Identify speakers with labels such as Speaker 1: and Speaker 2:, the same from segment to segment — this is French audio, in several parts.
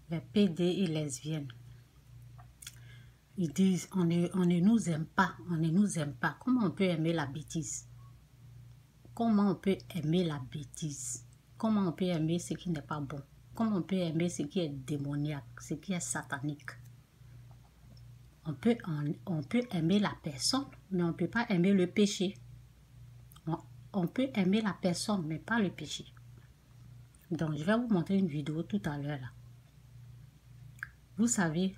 Speaker 1: les PD et lesbiennes. Ils disent, on ne nous aime pas, on ne nous aime pas. Comment on peut aimer la bêtise? Comment on peut aimer la bêtise? Comment on peut aimer ce qui n'est pas bon? Comment on peut aimer ce qui est démoniaque, ce qui est satanique? On peut aimer la personne, mais on ne peut pas aimer le péché. On peut aimer la personne, mais pas le péché. Donc, je vais vous montrer une vidéo tout à l'heure. Vous savez,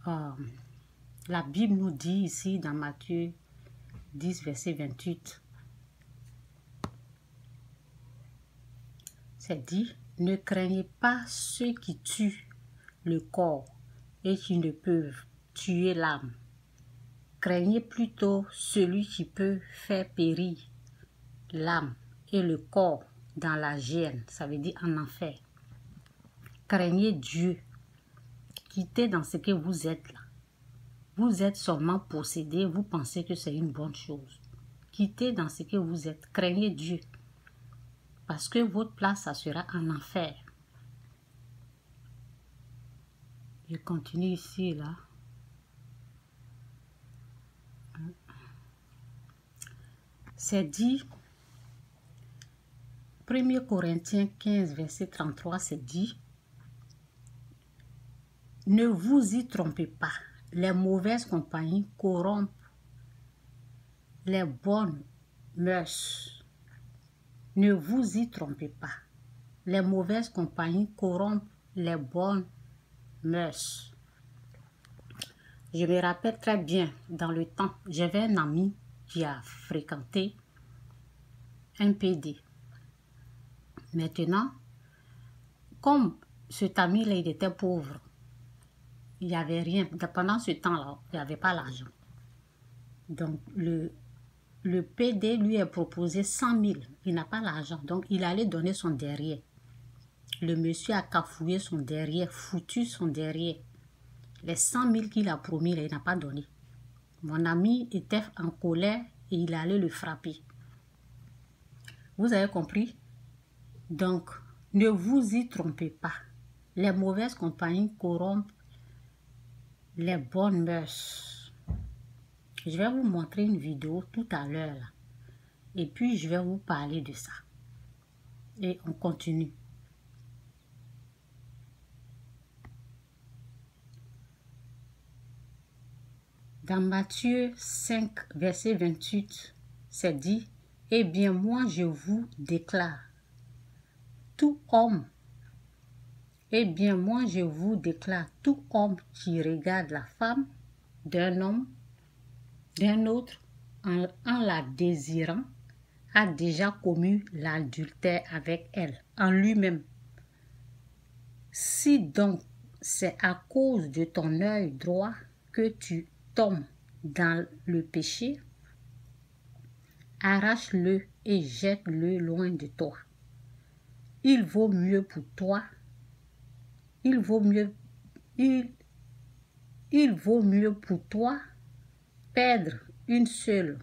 Speaker 1: la Bible nous dit ici dans Matthieu 10, verset 28, c'est dit, ne craignez pas ceux qui tuent le corps et qui ne peuvent tuer l'âme. Craignez plutôt celui qui peut faire périr l'âme et le corps dans la géhenne, ça veut dire en enfer. Craignez Dieu. Quittez dans ce que vous êtes là. Vous êtes seulement possédé, vous pensez que c'est une bonne chose. Quittez dans ce que vous êtes. Craignez Dieu. Parce que votre place, ça sera en enfer. Je continue ici, là. C'est dit, 1 Corinthiens 15, verset 33, c'est dit, ne vous y trompez pas. Les mauvaises compagnies corrompent les bonnes mœurs. Ne vous y trompez pas. Les mauvaises compagnies corrompent les bonnes mœurs. Je me rappelle très bien, dans le temps, j'avais un ami qui a fréquenté un PD. Maintenant, comme cet ami-là, il était pauvre, il n'y avait rien. Pendant ce temps-là, il n'y avait pas l'argent. Donc, le PD lui a proposé 100 000. Il n'a pas l'argent. Donc, il allait donner son derrière. Le monsieur a cafouillé son derrière, foutu son derrière. Les 100 000 qu'il a promis, là, il n'a pas donné. Mon ami était en colère et il allait le frapper. Vous avez compris? Donc, ne vous y trompez pas. Les mauvaises compagnies corrompent les bonnes mœurs. Je vais vous montrer une vidéo tout à l'heure là. Et puis, je vais vous parler de ça. Et on continue. Dans Matthieu 5, verset 28, c'est dit, « Eh bien, moi, je vous déclare, tout homme, tout homme qui regarde la femme d'un homme, d'un autre, en la désirant, a déjà commis l'adultère avec elle, en lui-même. Si donc c'est à cause de ton œil droit que tu tombes dans le péché, arrache-le et jette-le loin de toi. Il vaut mieux pour toi, perdre une seule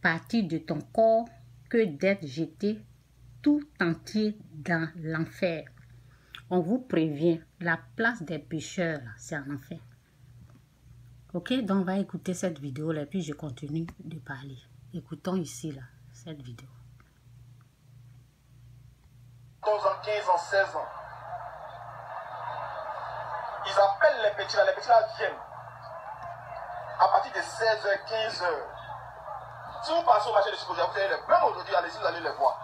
Speaker 1: partie de ton corps que d'être jeté tout entier dans l'enfer. On vous prévient, la place des pécheurs, c'est en enfer. Ok, donc on va écouter cette vidéo là, puis je continue de parler. Écoutons ici là, cette vidéo.
Speaker 2: 14 ans, 15 ans, 16 ans. Ils appellent les petits là viennent. À partir de 16h, 15h. Si vous passez au marché de Sikodia, vous allez les voir. Même aujourd'hui, allez-y, vous allez les voir.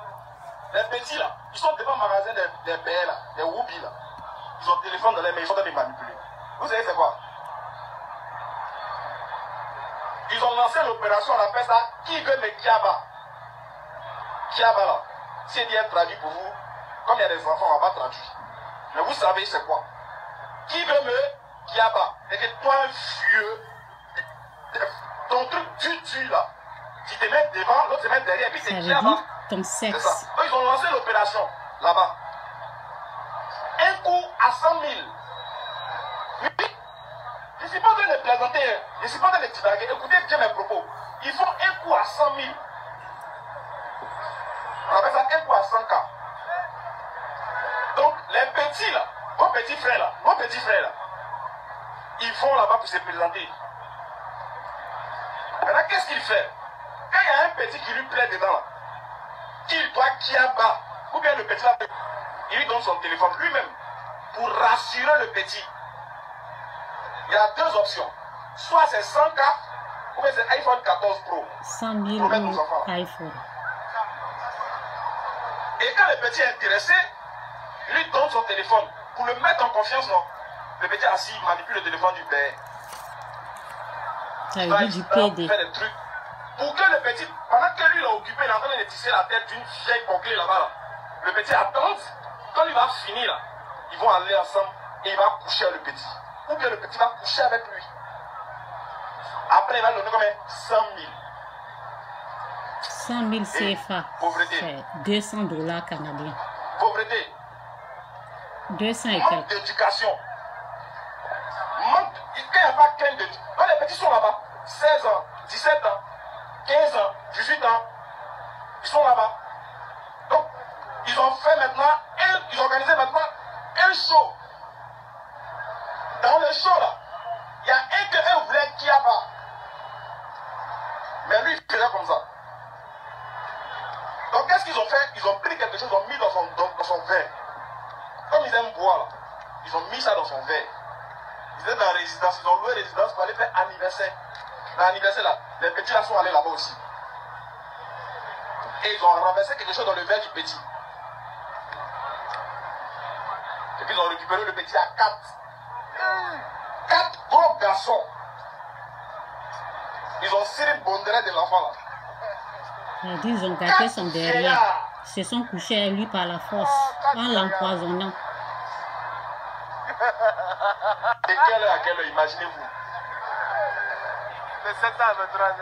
Speaker 2: Les petits là, ils sont devant le magasin des BL là, des Woubi là. Ils ont le téléphone dans les mains, ils sont en train de manipuler. Vous savez c'est quoi? Ils ont lancé l'opération, on appelle ça Qui veut me Kiaba. Kiaba là. C'est bien traduit pour vous. Comme il y a des enfants, on va pas traduire. Mais vous savez c'est quoi? Qui veut me Kiaba. Et que toi, un vieux, ton truc tu là, tu te mets devant, l'autre se met derrière, et puis c'est Kiaba.
Speaker 1: Ton sexe.
Speaker 2: C'est ça. Donc ils ont lancé l'opération là-bas. Un coup à 100 000. Oui. Je ne suis pas en train de plaisanter, je ne suis pas en train de divaguer. Écoutez bien mes propos. Ils font un coup à 100 000. On appelle ça un coup à 100 K. Donc les petits là, Mon petit frère là, ils vont là-bas pour se présenter. Maintenant, qu'est-ce qu'il fait? Quand il y a un petit qui lui plaît dedans là, qu'il doit Kiaba, ou bien le petit là, il lui donne son téléphone lui-même pour rassurer le petit. Il y a deux options. Soit c'est 100K, ou bien c'est iPhone 14 Pro.
Speaker 1: 100 000 iPhone.
Speaker 2: Et quand le petit est intéressé, il lui donne son téléphone pour le mettre en confiance, non? Le petit assis, il manipule le téléphone du père.
Speaker 1: Ça veut dire du PD.
Speaker 2: Fait des trucs. Pour que le petit, pendant que lui il est occupé, il est en train de tisser la tête d'une vieille bouclée là-bas. Là. Le petit attend. Quand il va finir, là, ils vont aller ensemble et il va coucher avec le petit. Ou bien le petit va coucher avec lui. Après, il va le donner combien? 100 000.
Speaker 1: 100 000 CFA.
Speaker 2: Pauvreté.
Speaker 1: C'est 200 $ canadiens.
Speaker 2: Pauvreté.
Speaker 1: 200 et
Speaker 2: Manque
Speaker 1: quelques.
Speaker 2: d'éducation. Manque. Quand il n'y a pas qu'un d'éducation. Quand les petits sont là-bas, 16 ans, 17 ans, 15 ans, 18 ans, ils sont là-bas. Donc, ils ont fait maintenant, ils ont organisé maintenant un show. Dans le show là, il y a un que eux voulaient Kiaba. Mais lui, il faisait comme ça. Donc, qu'est-ce qu'ils ont fait? Ils ont pris quelque chose, ils ont mis dans son verre. Comme ils aiment boire là, ils ont mis ça dans son verre. Ils étaient dans la résidence, ils ont loué résidence pour aller faire anniversaire. Dans l'anniversaire là, les petits là sont allés là-bas aussi. Et ils ont renversé quelque chose dans le verre du petit. Et puis ils ont récupéré le petit à 4. 4 gros garçons. Ils ont serré le bonderet de l'enfant là.
Speaker 1: Ils ont gâté son derrière. Ils se sont couchés à lui par la force, en l'empoisonnant.
Speaker 2: De quelle heure à quelle heure, imaginez-vous?
Speaker 3: De 7 ans à 23 ans.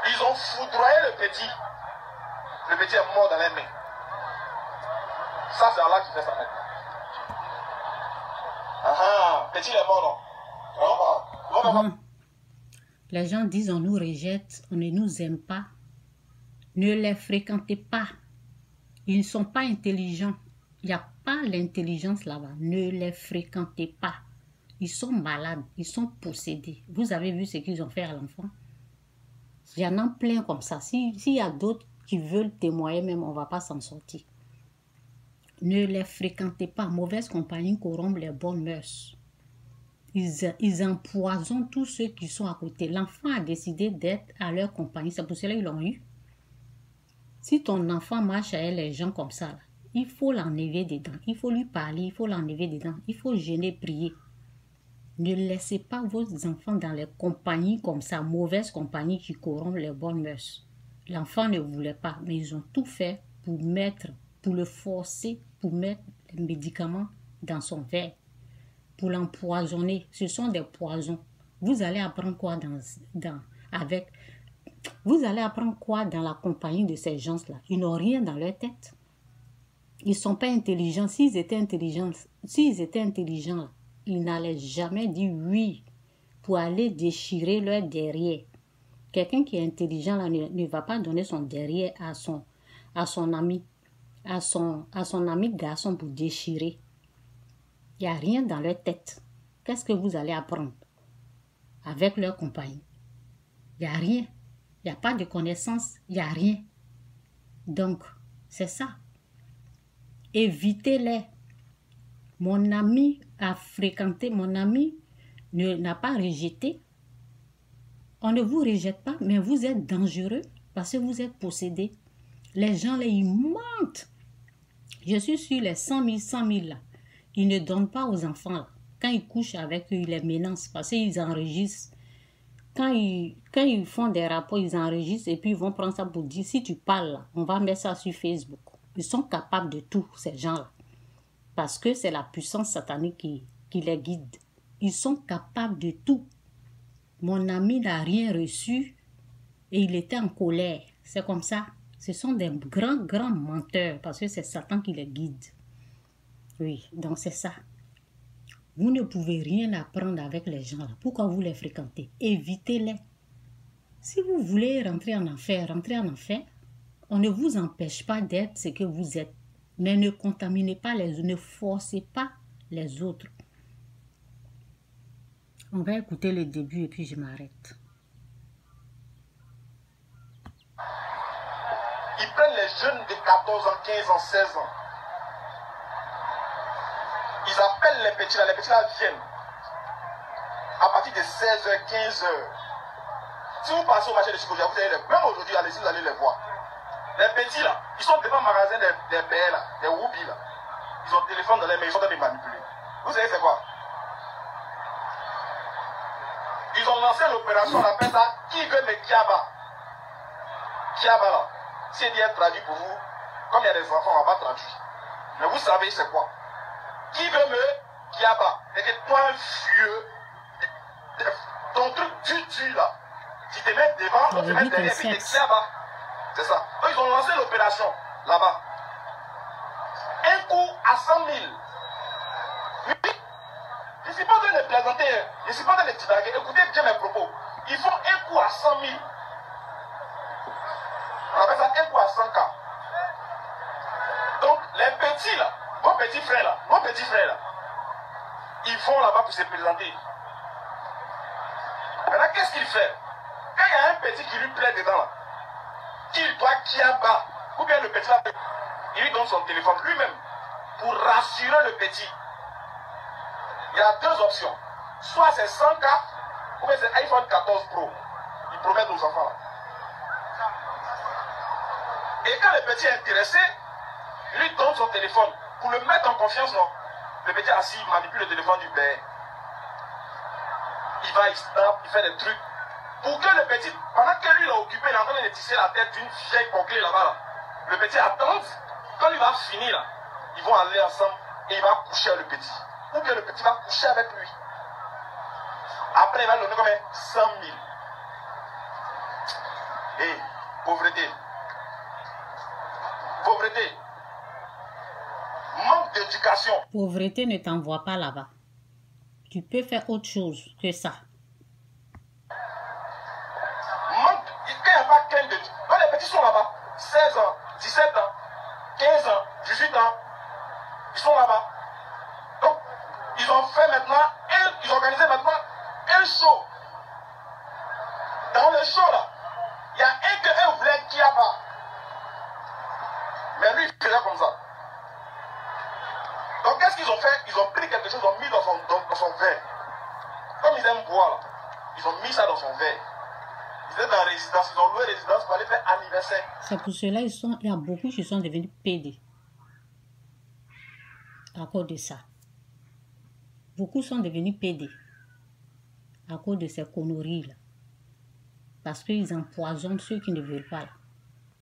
Speaker 2: Ils ont foudroyé le petit. Le petit est mort dans les mains. Ça, c'est Allah qui fait ça maintenant. Ah, petit est mort, non?
Speaker 1: Les gens disent on nous rejette, on ne nous aime pas. Ne les fréquentez pas. Ils ne sont pas intelligents. Il n'y a pas l'intelligence là-bas. Ne les fréquentez pas. Ils sont malades, ils sont possédés. Vous avez vu ce qu'ils ont fait à l'enfant? Il y en a plein comme ça. S'il y a d'autres qui veulent témoigner même, on ne va pas s'en sortir. Ne les fréquentez pas. Mauvaise compagnie corrompt les bonnes mœurs. Ils empoisonnent tous ceux qui sont à côté. L'enfant a décidé d'être à leur compagnie. C'est pour cela qu'ils l'ont eu. Si ton enfant marche avec les gens comme ça, là, il faut l'enlever dedans. Il faut lui parler, il faut l'enlever dedans. Il faut gêner, prier. Ne laissez pas vos enfants dans les compagnies comme ça, mauvaises compagnies qui corrompent les bonnes mœurs. L'enfant ne voulait pas, mais ils ont tout fait pour le forcer, pour mettre les médicaments dans son verre, pour l'empoisonner. Ce sont des poisons. Vous allez apprendre quoi vous allez apprendre quoi dans la compagnie de ces gens-là? Ils n'ont rien dans leur tête. Ils ne sont pas intelligents. S'ils étaient intelligents, ils n'allaient jamais dire oui pour aller déchirer leur derrière. Quelqu'un qui est intelligent là, ne va pas donner son derrière à son ami garçon pour déchirer. Il n'y a rien dans leur tête. Qu'est-ce que vous allez apprendre avec leur compagnie? Il n'y a rien. Il n'y a pas de connaissances. Il n'y a rien. Donc, c'est ça. Évitez-les. Mon ami a fréquenté, mon ami n'a pas rejeté. On ne vous rejette pas, mais vous êtes dangereux parce que vous êtes possédé. Les gens là, ils mentent. Je suis sur les 100 000 là. Ils ne donnent pas aux enfants là. Quand ils couchent avec eux, ils les menacent parce qu'ils enregistrent. Quand ils font des rapports, ils enregistrent et puis ils vont prendre ça pour dire, si tu parles là, on va mettre ça sur Facebook. Ils sont capables de tout, ces gens-là. Parce que c'est la puissance satanique qui les guide. Ils sont capables de tout. Mon ami n'a rien reçu et il était en colère. C'est comme ça. Ce sont des grands menteurs parce que c'est Satan qui les guide. Oui, donc c'est ça. Vous ne pouvez rien apprendre avec les gens là. Pourquoi vous les fréquentez? Évitez-les. Si vous voulez rentrer en enfer, rentrez en enfer. On ne vous empêche pas d'être ce que vous êtes. Mais ne contaminez pas les autres, ne forcez pas les autres. On va écouter le début et puis je m'arrête.
Speaker 2: Ils prennent les jeunes de 14 ans, 15 ans, 16 ans. Ils appellent les petits là viennent. À partir de 16h, 15h. Si vous passez au marché de Chicoja, vous allez les voir. Même aujourd'hui, allez-y, vous allez les voir. Les petits là, ils sont devant le magasin des BL là, des Woubi là. Ils ont le téléphone dans les mains, ils sont en train de manipuler. Vous savez c'est quoi? Ils ont lancé l'opération, on appelle ça Qui veut me Kiaba. Kiaba là. C'est bien traduit pour vous. Comme il y a des enfants, on va pas traduire. Mais vous savez c'est quoi? Qui veut me Kiaba. Et que toi un vieux, ton truc tu là. Tu te mets devant, tu te mets derrière, puis tu te Kiaba. C'est ça. Donc ils ont lancé l'opération là-bas. Un coup à 100 000. Oui. Je ne suis pas en train de plaisanter, je ne suis pas en train de divaguer. Écoutez bien mes propos. Ils font un coup à 100 000. On appelle ça un coup à 100K. Donc les petits là, mon petit frère là, ils vont là-bas pour se présenter. Maintenant qu'est-ce qu'il fait? Quand il y a un petit qui lui plaît dedans là, qu'il doit Kiaba, ou bien le petit là, il lui donne son téléphone lui-même pour rassurer le petit. Il y a deux options. Soit c'est 100K, ou bien c'est iPhone 14 Pro. Ils promettent aux enfants là. Et quand le petit est intéressé, il lui donne son téléphone pour le mettre en confiance. Non. Le petit assis, il manipule le téléphone du père. Il va, il snap, il fait des trucs. Pour que le petit, pendant que lui il est occupé, il est en train de tisser la tête d'une vieille bouclée là-bas. Là. Le petit attend. Quand il va finir, là, ils vont aller ensemble et il va coucher avec le petit. Ou bien le petit va coucher avec lui. Après, il va le donner combien? 100 000. Et pauvreté. Pauvreté. Manque d'éducation.
Speaker 1: Pauvreté ne t'envoie pas là-bas. Tu peux faire autre chose que ça.
Speaker 2: Manque, quand il n'y a pas qu'un de... Quand les petits sont là-bas, 16 ans, 17 ans, 15 ans, 18 ans, ils sont là-bas. Donc, ils ont fait maintenant, ils ont organisé maintenant un show. Dans le show là, il y a un que eux voulaient Kiaba. Mais lui, il faisait comme ça. Donc, qu'est-ce qu'ils ont fait? Ils ont pris quelque chose, ils ont mis dans son verre. Comme ils aiment boire, là, ils ont mis ça dans son verre. Ils étaient dans la résidence, ils ont loué la résidence pour aller faire anniversaire.
Speaker 1: C'est pour cela il y a beaucoup qui sont devenus PD. À cause de ça. Beaucoup sont devenus PD. À cause de ces conneries-là. Parce qu'ils empoisonnent ceux qui ne veulent pas là.